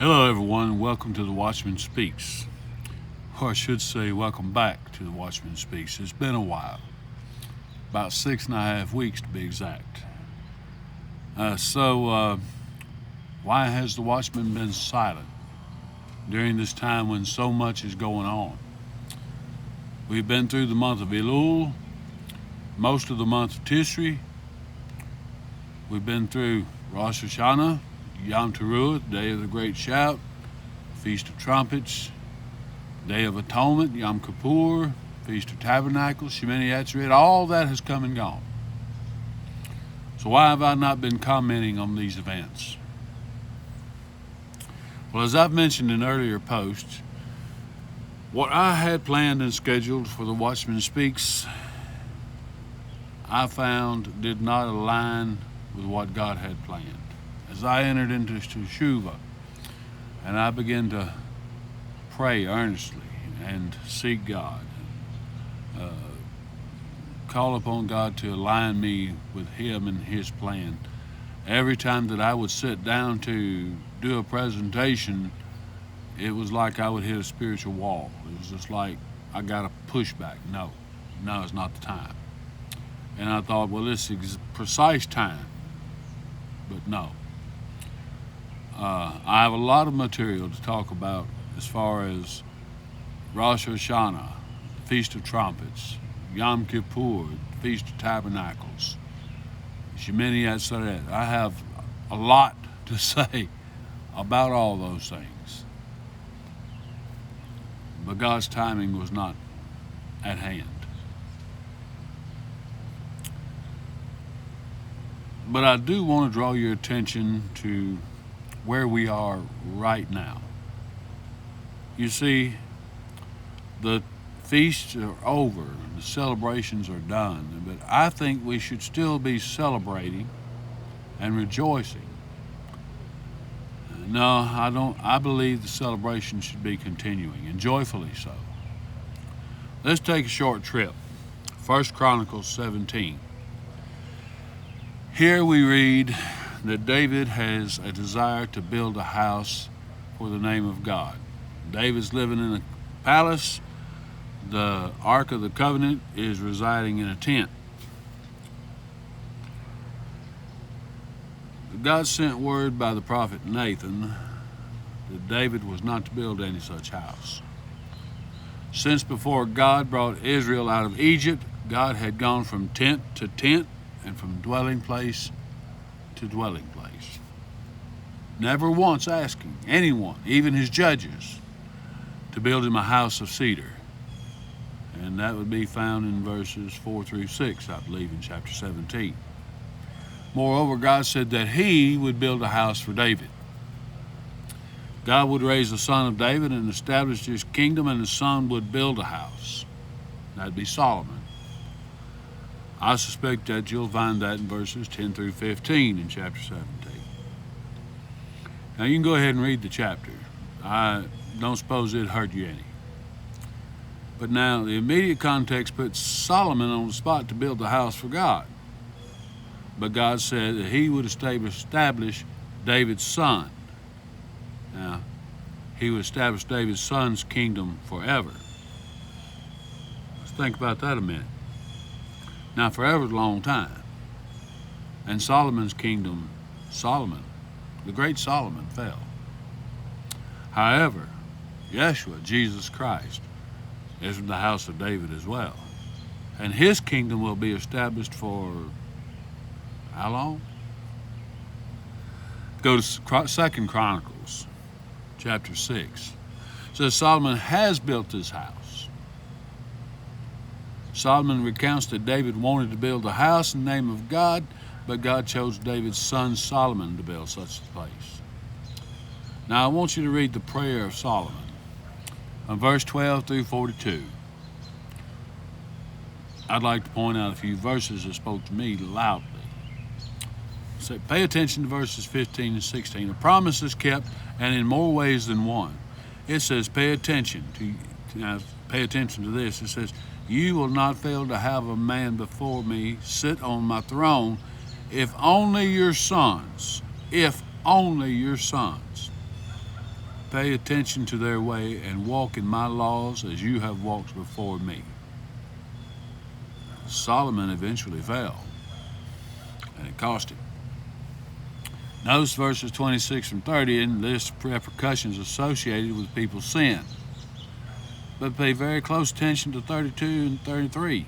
Hello, everyone. Welcome to the Watchman Speaks. Or I should say, welcome back to the Watchman Speaks. It's been a while, about 6.5 weeks to be exact. So, why has the Watchman been silent during this time when so much is going on? We've been through the month of Elul, most of the month of Tishri. We've been through Rosh Hashanah, Yom Teruah, Day of the Great Shout, Feast of Trumpets, Day of Atonement, Yom Kippur, Feast of Tabernacles, Shemini Atzeret. All that has come and gone. So why have I not been commenting on these events? Well, as I've mentioned in earlier posts, what I had planned and scheduled for the Watchman Speaks, I found did not align with what God had planned. As I entered into Teshuvah and I began to pray earnestly and seek God, call upon God to align me with Him and His plan, every time that I would sit down to do a presentation, it was like I would hit a spiritual wall. It was just like I got a pushback. No, it's not the time. And I thought, well, this is precise time. But no. I have a lot of material to talk about as far as Rosh Hashanah, Feast of Trumpets, Yom Kippur, Feast of Tabernacles, Shemini Atzeret. I have a lot to say about all those things. But God's timing was not at hand. But I do want to draw your attention to where we are right now. You see, the feasts are over, the celebrations are done, but I think we should still be celebrating and rejoicing. No, I don't. I believe the celebration should be continuing, and joyfully so. Let's take a short trip. 1 Chronicles 17. Here we read that David has a desire to build a house for the name of God. David's living in a palace. The Ark of the Covenant is residing in a tent. God sent word by the prophet Nathan that David was not to build any such house. Since before God brought Israel out of Egypt, God had gone from tent to tent and from dwelling place to dwelling place, never once asking anyone, even his judges, to build him a house of cedar. And that would be found in verses 4 through 6, I believe, in chapter 17. Moreover, God said that He would build a house for David. God would raise the son of David and establish His kingdom, and the son would build a house. That'd be Solomon. I suspect that you'll find that in verses 10 through 15 in chapter 17. Now you can go ahead and read the chapter. I don't suppose it'd hurt you any. But now the immediate context puts Solomon on the spot to build the house for God. But God said that He would establish David's son. Now, He would establish David's son's kingdom forever. Let's think about that a minute. Now, forever is a long time. And Solomon's kingdom, the great Solomon, fell. However, Yeshua, Jesus Christ, is from the house of David as well. And His kingdom will be established for how long? Go to 2 Chronicles, chapter 6. It says Solomon has built this house. Solomon recounts that David wanted to build a house in the name of God, but God chose David's son Solomon to build such a place. Now I want you to read the prayer of Solomon, verse 12 through 42. I'd like to point out a few verses that spoke to me loudly. So pay attention to verses 15 and 16. A promise is kept, and in more ways than one. It says, pay attention to this. It says, you will not fail to have a man before me sit on my throne, if only your sons Pay attention to their way and walk in my laws as you have walked before me. Solomon eventually fell, and it cost him. Notice verses 26 and 30 and lists repercussions associated with people's sin. But pay very close attention to 32 and 33.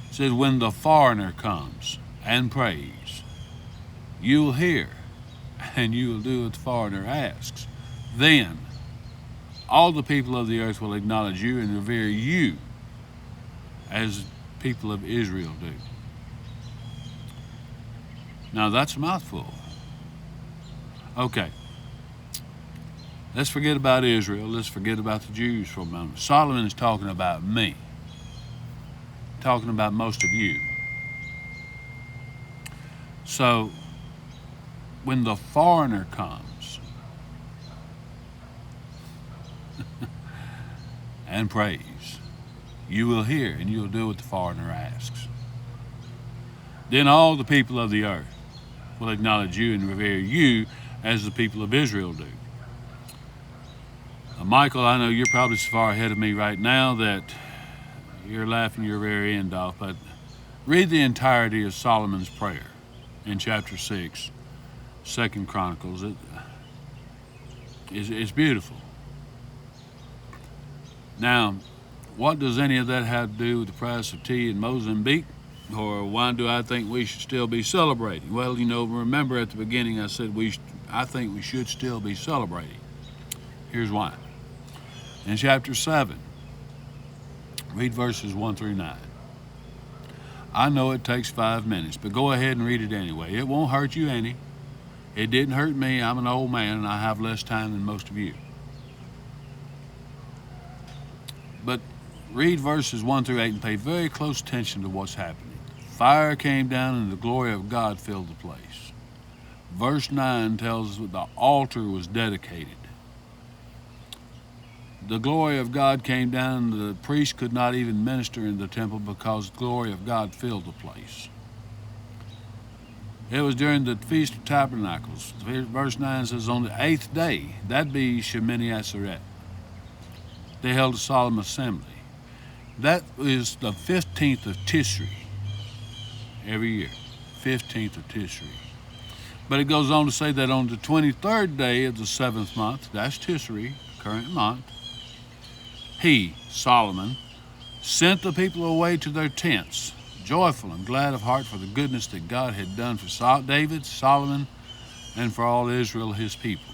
It says, when the foreigner comes and prays, you will hear, and you will do what the foreigner asks. Then all the people of the earth will acknowledge you and revere you as people of Israel do. Now that's a mouthful. Okay. Let's forget about Israel. Let's forget about the Jews for a moment. Solomon is talking about me. Talking about most of you. So, when the foreigner comes and prays, you will hear and you will do what the foreigner asks. Then all the people of the earth will acknowledge you and revere you as the people of Israel do. Michael, I know you're probably so far ahead of me right now that you're laughing your very end off, but read the entirety of Solomon's prayer in chapter 6, 2 Chronicles. It's beautiful. Now, what does any of that have to do with the price of tea in Mozambique? Or why do I think we should still be celebrating? Well, remember at the beginning I said I think we should still be celebrating. Here's why. In chapter 7, read verses 1 through 9. I know it takes 5 minutes, but go ahead and read it anyway. It won't hurt you any. It didn't hurt me. I'm an old man and I have less time than most of you. But read verses 1 through 8 and pay very close attention to what's happening. Fire came down and the glory of God filled the place. Verse 9 tells us that the altar was dedicated. The glory of God came down, and the priest could not even minister in the temple because the glory of God filled the place. It was during the Feast of Tabernacles. Verse 9 says, on the 8th day, that'd be Shemini Atzeret, they held a solemn assembly. That is the 15th of Tishrei every year, 15th of Tishrei. But it goes on to say that on the 23rd day of the 7th month, that's Tishrei, current month, he, Solomon, sent the people away to their tents, joyful and glad of heart for the goodness that God had done for David, Solomon, and for all Israel, his people.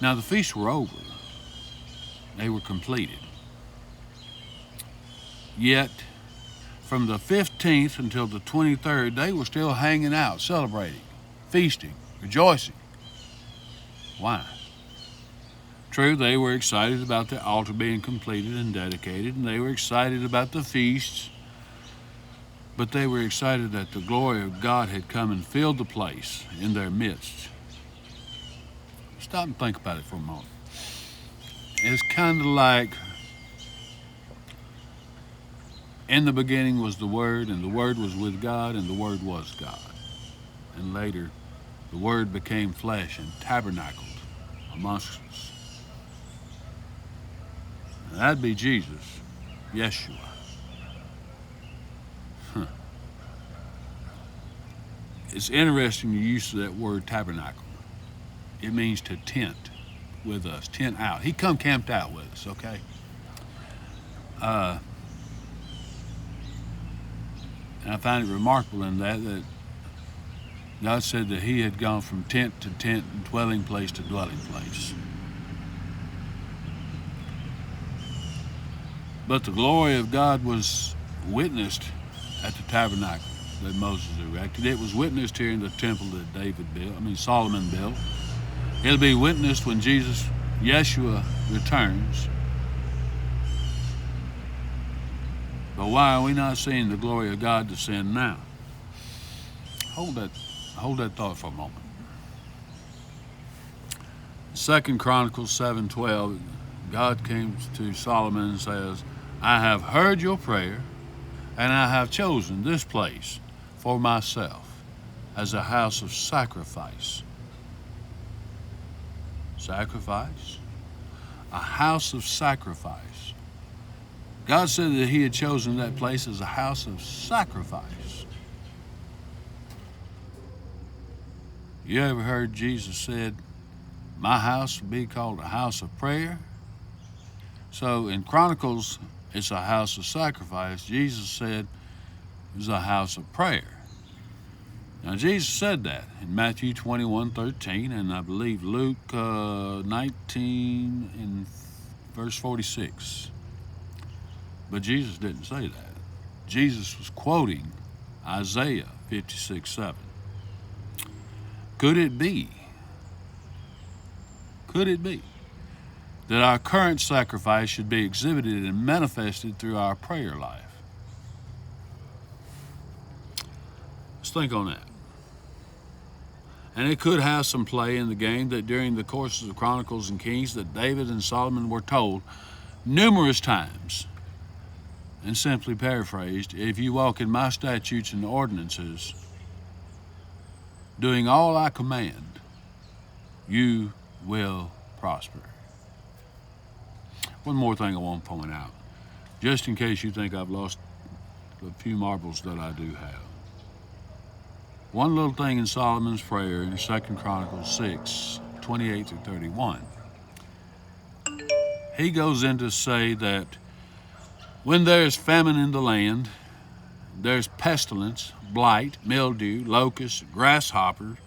Now the feasts were over. They were completed. Yet, from the 15th until the 23rd, they were still hanging out, celebrating, feasting, rejoicing. Why? True, they were excited about the altar being completed and dedicated, and they were excited about the feasts, but they were excited that the glory of God had come and filled the place in their midst. Stop and think about it for a moment. It's kind of like, in the beginning was the Word, and the Word was with God, and the Word was God. And later, the Word became flesh and tabernacled amongst us. And that'd be Jesus, Yeshua. It's interesting the use of that word tabernacle. It means to tent with us, tent out. He come camped out with us, okay? And I find it remarkable in that God said that he had gone from tent to tent and dwelling place to dwelling place. But the glory of God was witnessed at the tabernacle that Moses erected. It was witnessed here in the temple that Solomon built. It'll be witnessed when Yeshua returns. But why are we not seeing the glory of God descend now? Hold that thought for a moment. 2 Chronicles 7:12, God came to Solomon and says, I have heard your prayer, and I have chosen this place for myself as a house of sacrifice. sacrifice. A house of sacrifice. God said that he had chosen that place as a house of sacrifice. You ever heard Jesus said, my house will be called a house of prayer? So in Chronicles, it's a house of sacrifice. Jesus said it was a house of prayer. Now, Jesus said that in Matthew 21:13, and I believe Luke 19 and verse 46. But Jesus didn't say that. Jesus was quoting Isaiah 56:7. Could it be that our current sacrifice should be exhibited and manifested through our prayer life? Let's think on that. And it could have some play in the game that during the courses of Chronicles and Kings that David and Solomon were told numerous times, and simply paraphrased, if you walk in my statutes and ordinances, doing all I command, you will prosper. One more thing I want to point out, just in case you think I've lost the few marbles that I do have. One little thing in Solomon's prayer in 2 Chronicles 6:28-31. He goes in to say that when there's famine in the land, there's pestilence, blight, mildew, locusts, grasshoppers,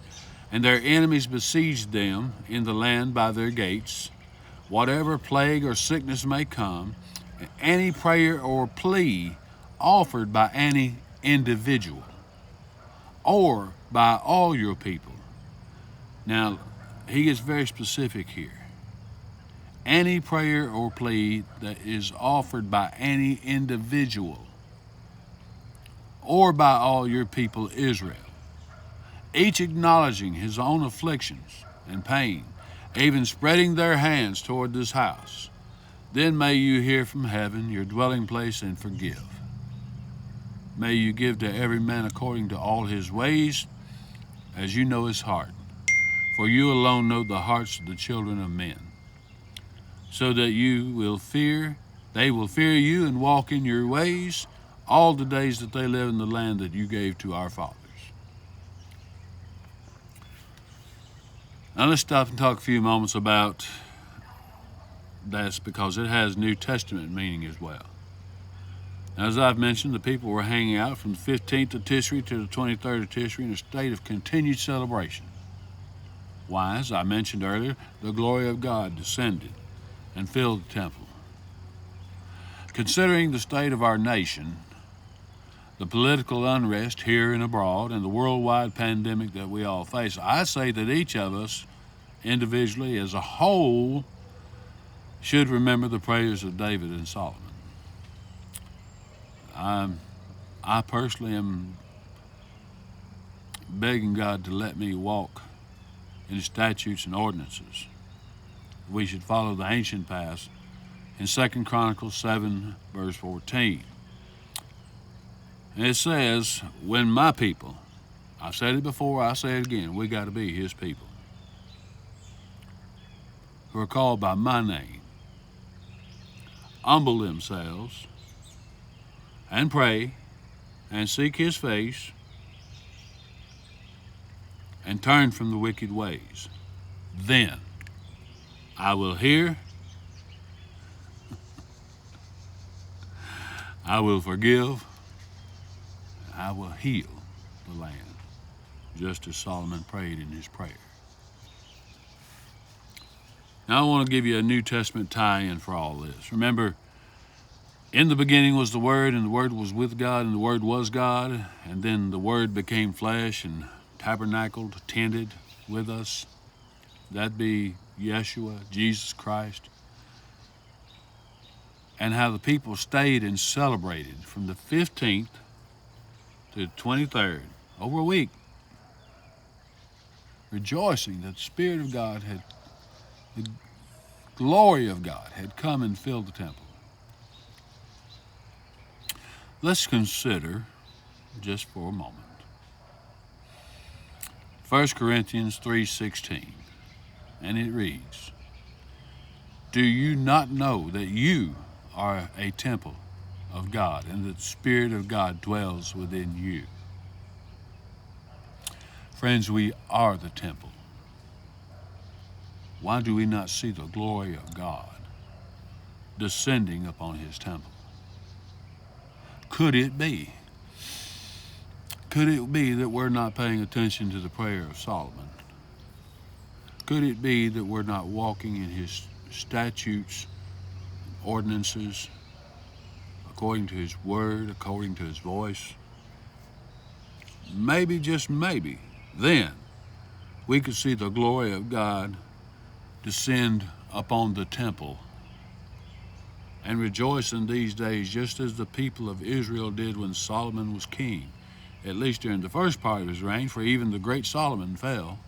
and their enemies besiege them in the land by their gates, whatever plague or sickness may come, any prayer or plea offered by any individual or by all your people. Now, he gets very specific here. Any prayer or plea that is offered by any individual or by all your people Israel, each acknowledging his own afflictions and pain, even spreading their hands toward this house, then may you hear from heaven, your dwelling place, and forgive. May you give to every man according to all his ways, as you know his heart. For you alone know the hearts of the children of men, so that they will fear you and walk in your ways all the days that they live in the land that you gave to our fathers. Now let's stop and talk a few moments about that, because it has New Testament meaning as well. As I've mentioned, the people were hanging out from the 15th of Tishri to the 23rd of Tishri in a state of continued celebration. Why? As I mentioned earlier, the glory of God descended and filled the temple. Considering the state of our nation, the political unrest here and abroad, and the worldwide pandemic that we all face, I say that each of us, individually as a whole, should remember the prayers of David and Solomon. I personally am begging God to let me walk in His statutes and ordinances. We should follow the ancient paths in 2 Chronicles 7, verse 14. And it says, when my people, I've said it before, I say it again, we got to be His people, who are called by my name, humble themselves and pray and seek His face and turn from the wicked ways, then I will hear, I will forgive, I will heal the land, just as Solomon prayed in his prayer. Now I want to give you a New Testament tie-in for all this. Remember, in the beginning was the Word, and the Word was with God, and the Word was God, and then the Word became flesh and tabernacled, tended with us. That'd be Yeshua, Jesus Christ. And how the people stayed and celebrated from the 15th to the 23rd, over a week, rejoicing that the Spirit of God the glory of God had come and filled the temple. Let's consider, just for a moment, 1 Corinthians 3:16. And it reads, "Do you not know that you are a temple of God and that the Spirit of God dwells within you?" Friends, we are the temple. Why do we not see the glory of God descending upon his temple? Could it be? Could it be that we're not paying attention to the prayer of Solomon? Could it be that we're not walking in his statutes, ordinances, according to his word, according to his voice? Maybe, just maybe, then we could see the glory of God descend upon the temple and rejoice in these days just as the people of Israel did when Solomon was king, at least during the first part of his reign, for even the great Solomon fell.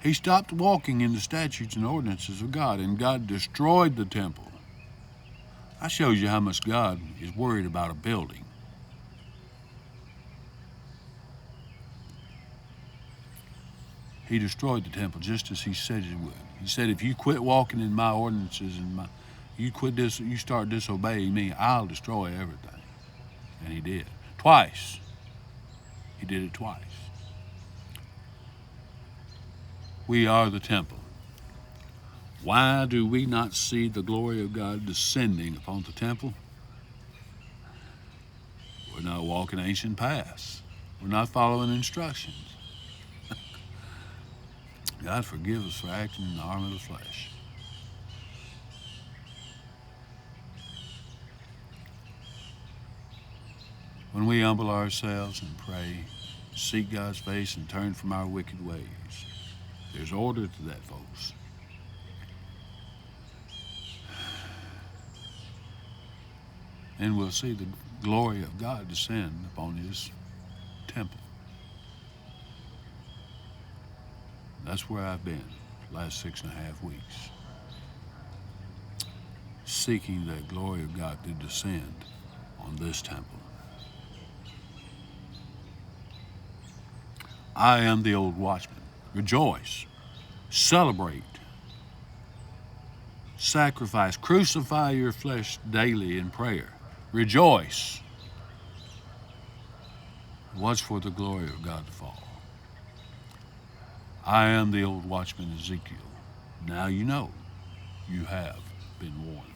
He stopped walking in the statutes and ordinances of God, and God destroyed the temple. That shows you how much God is worried about a building. He destroyed the temple just as he said he would. He said, if you quit walking in my ordinances and you start disobeying me, I'll destroy everything. And he did. Twice. He did it twice. We are the temple. Why do we not see the glory of God descending upon the temple? We're not walking ancient paths. We're not following instructions. God forgive us for acting in the arm of the flesh. When we humble ourselves and pray, seek God's face and turn from our wicked ways, there's order to that, folks. And we'll see the glory of God descend upon his temple. That's where I've been the last 6.5 weeks, seeking that glory of God to descend on this temple. I am the old watchman. Rejoice, celebrate, sacrifice, crucify your flesh daily in prayer. Rejoice. Watch for the glory of God to fall. I am the old watchman Ezekiel. Now you know you have been warned.